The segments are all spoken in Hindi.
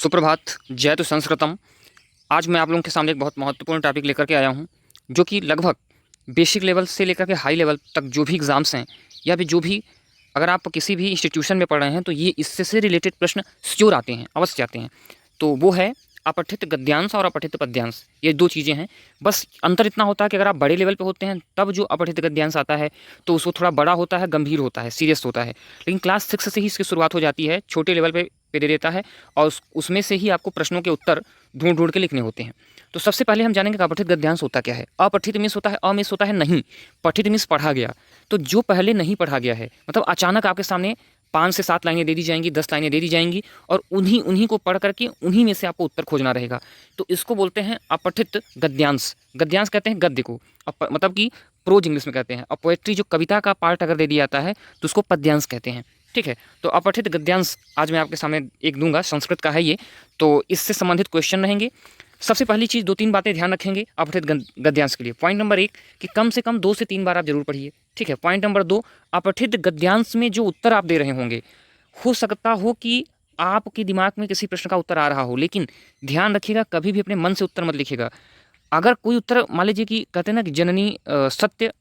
सुप्रभात। जयतु संस्कृतम। आज मैं आप लोगों के सामने एक बहुत महत्वपूर्ण टॉपिक लेकर के आया हूं, जो कि लगभग बेसिक लेवल से लेकर के हाई लेवल तक जो भी एग्ज़ाम्स हैं, या फिर जो भी अगर आप किसी भी इंस्टीट्यूशन में पढ़ रहे हैं तो ये इससे से रिलेटेड प्रश्न श्योर आते हैं, अवश्य आते हैं। तो वो है अपठित गद्यांश और अपठित पद्यांश। ये दो चीज़ें हैं। बस अंतर इतना होता है कि अगर आप बड़े लेवल पे होते हैं तब जो अपठित गद्यांश आता है तो उसको थोड़ा बड़ा होता है, गंभीर होता है, सीरियस होता है। लेकिन क्लास 6 से ही इसकी शुरुआत हो जाती है, छोटे लेवल पे दे देता है, और उसमें से ही आपको प्रश्नों के उत्तर ढूंढ ढूंढ के लिखने होते हैं। तो सबसे पहले हम जानेंगे कि अपठित गद्यांश होता क्या है। अपठित मीन्स होता है, अमीन्स होता है नहीं, पठित मीन्स पढ़ा गया। तो जो पहले नहीं पढ़ा गया है, मतलब अचानक आपके सामने 5 से 7 लाइनें दे दी जाएंगी, 10 लाइनें दे दी जाएंगी, और उन्हीं उन्हीं को पढ़ करके उन्हीं में से आपको उत्तर खोजना रहेगा। तो इसको बोलते हैं अपठित गद्यांश। गद्यांश कहते हैं गद्य को, मतलब कि प्रोज इंग्लिश में कहते हैं। और पोएट्री जो कविता का पार्ट अगर दे दिया जाता है तो उसको पद्यांश कहते हैं। ठीक है। तो अपठित गद्यांश आज मैं आपके सामने एक दूंगा, संस्कृत का है ये। तो इससे संबंधित क्वेश्चन रहेंगे। सबसे पहली चीज़, 2-3 बातें ध्यान रखेंगे अपठित गद्यांश के लिए। पॉइंट नंबर 1 कि कम से कम 2 से 3 बार आप जरूर पढ़िए। ठीक है। पॉइंट नंबर 2, अपठित गद्यांश में जो उत्तर आप दे रहे होंगे, हो सकता हो कि आपके दिमाग में किसी प्रश्न का उत्तर आ रहा हो, लेकिन ध्यान रखिएगा कभी भी अपने मन से उत्तर मत लिखिएगा। अगर कोई उत्तर मान लीजिए कि कहते हैं ना कि जननी सत्य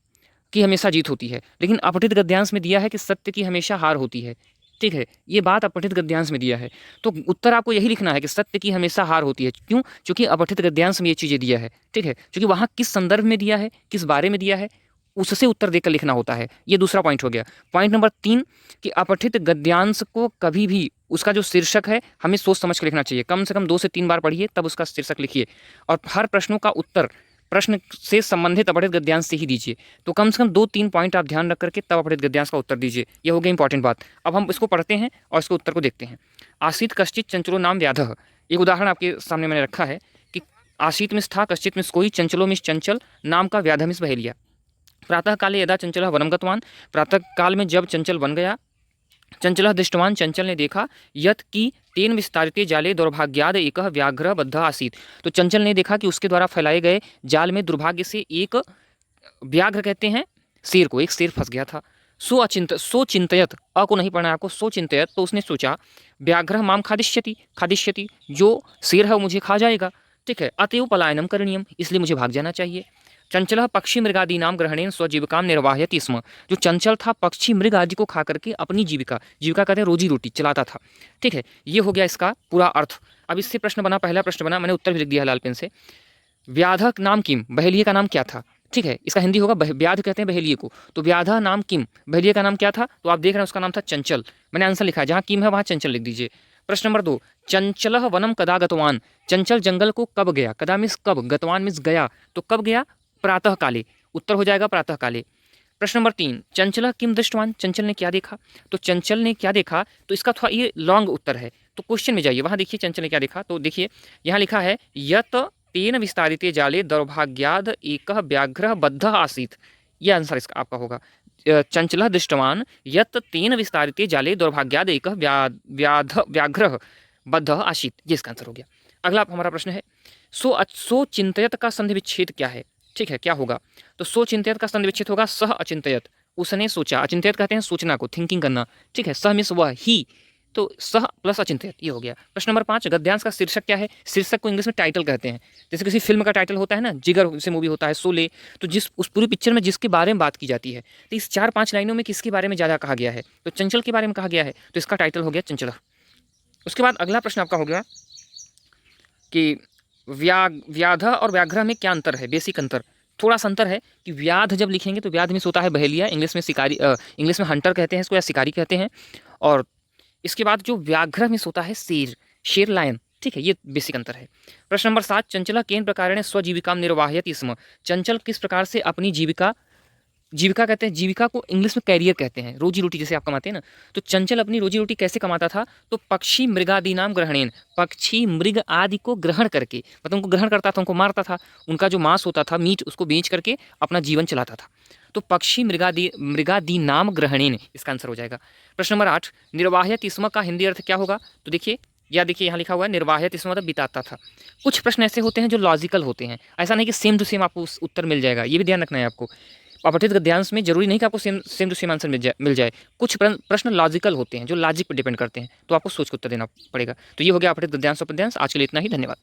की हमेशा जीत होती है, लेकिन अपठित गद्यांश में दिया है कि सत्य की हमेशा हार होती है। ठीक है, ये बात अपठित गद्यांश में दिया है, तो उत्तर आपको यही लिखना है कि सत्य की हमेशा हार होती है। क्यों? क्योंकि अपठित गद्यांश में ये चीज़ें दिया है। ठीक है, क्योंकि वहाँ किस संदर्भ में दिया है, किस बारे में दिया है, उससे उत्तर देकर लिखना होता है। ये दूसरा पॉइंट हो गया। पॉइंट नंबर 3 कि अपठित गद्यांश को कभी भी उसका जो शीर्षक है हमें सोच समझ के लिखना चाहिए। कम से कम 2 से 3 बार पढ़िए, तब उसका शीर्षक लिखिए। और हर प्रश्नों का उत्तर प्रश्न से संबंधित अपठित गद्यांश से ही दीजिए। तो कम से कम 2-3 पॉइंट आप ध्यान रख करके तब अपठित गद्यांश का उत्तर दीजिए। ये हो गई इंपॉर्टेंट बात। अब हम इसको पढ़ते हैं और इसके उत्तर को देखते हैं। आसीत कश्चित चंचलो नाम व्याधः। एक उदाहरण आपके सामने मैंने रखा है कि आसीत मिस था, कश्चित मिस कोई, चंचलो मिस चंचल, नाम का व्याध मिस बहेलिया। प्रातः काले यदा चंचल वनम गतवान। प्रातः काल में जब चंचल वन गया, चंचल दृष्टवान, चंचल ने देखा, यत की तेन विस्तारिते जाले दुर्भाग्याद एक व्याघ्र बद्ध आसीत। तो चंचल ने देखा कि उसके द्वारा फैलाए गए जाल में दुर्भाग्य से एक व्याघ्र कहते हैं शेर को, एक शेर फंस गया था। सो चिंतयत, अ को नहीं पढ़ना है आपको, सो चिंतयत, तो उसने सोचा, व्याघ्र माम खादिष्यति, खादिष्यति, जो शेर है वो मुझे खा जाएगा। ठीक है। अतएव पलायनम करणीयम, इसलिए मुझे भाग जाना चाहिए। चंचल पक्षी मृगादि नाम ग्रहणेन स्वजीविकाम निर्वाहयति स्म। जो चंचल था, पक्षी मृग आदि को खा करके अपनी जीविका, जीविका कहते हैं रोजी रोटी, चलाता था। ठीक है, ये हो गया इसका पूरा अर्थ। अब इससे प्रश्न बना, पहला प्रश्न बना, मैंने उत्तर भी लिख दिया लाल पेन से। व्याध नाम किम, बहेलिये का नाम क्या था? ठीक है, इसका हिंदी होगा व्याध कहते हैं बहेलिये को। तो व्याधा नाम किम, बहेलिये का नाम क्या था? तो आप देख रहे हैं उसका नाम था चंचल। मैंने आंसर लिखा है, जहाँ किम है वहाँ चंचल लिख दीजिए। प्रश्न नंबर 2, चंचल वनम कदा गतवान। चंचल जंगल को कब गया? कदा मिस कब, गतवान मिस गया, तो कब गया? प्रातः काले। उत्तर हो जाएगा प्रातः काले। प्रश्न नंबर 3, चंचल किम दृष्टवान, चंचल ने क्या देखा? तो चंचल ने क्या देखा, तो इसका थोड़ा ये लॉन्ग उत्तर है, तो क्वेश्चन में जाइए, वहां देखिए चंचल ने क्या देखा। तो देखिए यहाँ लिखा है, यत तेन विस्तारिते जाले दौर्भाग्याद एक व्याघ्र बद्ध आसीत। यह आंसर इसका आपका होगा। चंचल दृष्टवान यत तेन विस्तारिते जाले दौर्भाग्याद एक व्याघ्र बद्ध आसीत, ये इसका आंसर हो गया। अगला हमारा प्रश्न है, सो चिंतयत का संधि विच्छेद क्या है? ठीक है, क्या होगा? तो सो चिंतयत का संधि विच्छेद होगा सह अचिंतयत, उसने सोचा। अचिंतयत कहते हैं सोचना को, थिंकिंग करना। ठीक है, सह मिस वह, ही, तो सह प्लस अचिंतयत, ये हो गया। प्रश्न नंबर 5, गद्यांश का शीर्षक क्या है? शीर्षक को इंग्लिश में टाइटल कहते हैं। जैसे किसी फिल्म का टाइटल होता है ना, जिगर से मूवी होता है, शोले, तो जिस उस पूरी पिक्चर में जिसके बारे में बात की जाती है, तो इस 4-5 लाइनों में किसके बारे में ज़्यादा कहा गया है? तो चंचल के बारे में कहा गया है, तो इसका टाइटल हो गया चंचल। उसके बाद अगला प्रश्न आपका हो गया कि व्याध और व्याघ्र में क्या अंतर है? बेसिक अंतर, थोड़ा सा अंतर है कि व्याध जब लिखेंगे तो व्याध मीन्स होता है बहेलिया, इंग्लिश में शिकारी, इंग्लिश में हंटर कहते हैं इसको, या शिकारी कहते हैं। और इसके बाद जो व्याघ्र मीन्स होता है शेर, शेर लायन। ठीक है, ये बेसिक अंतर है। प्रश्न नंबर 7, चंचल केन प्रकारेण स्वजीविका निर्वाहयति स्म। चंचल किस प्रकार से अपनी जीविका, जीविका कहते हैं, जीविका को इंग्लिश में कैरियर कहते हैं, रोजी रोटी जैसे आप कमाते हैं ना, तो चंचल अपनी रोजी रोटी कैसे कमाता था? तो पक्षी मृगादि नाम ग्रहणेन, पक्षी मृग आदि को ग्रहण करके, मतलब उनको ग्रहण करता था, उनको मारता था, उनका जो मांस होता था, मीट, उसको बेच करके अपना जीवन चलाता था। तो पक्षी मृगादि नाम ग्रहणेन, इसका आंसर हो जाएगा। प्रश्न नंबर 8, निर्वाह्यति स्म का हिंदी अर्थ क्या होगा? तो देखिए, या देखिए यहाँ लिखा हुआ है, निर्वाह्यति स्म मतलब बिताता था। कुछ प्रश्न ऐसे होते हैं जो लॉजिकल होते हैं, ऐसा नहीं कि सेम टू सेम आपको उत्तर मिल जाएगा, ये भी ध्यान रखना है आपको। अपठित गद्यांश में जरूरी नहीं कि आपको सेम टू सेम आंसर मिल जाए। कुछ प्रश्न लॉजिकल होते हैं जो लॉजिक पर डिपेंड करते हैं, तो आपको सोच के उत्तर देना पड़ेगा। तो ये हो गया अपठित गद्यांश और पद्यांश। आज के लिए इतना ही, धन्यवाद।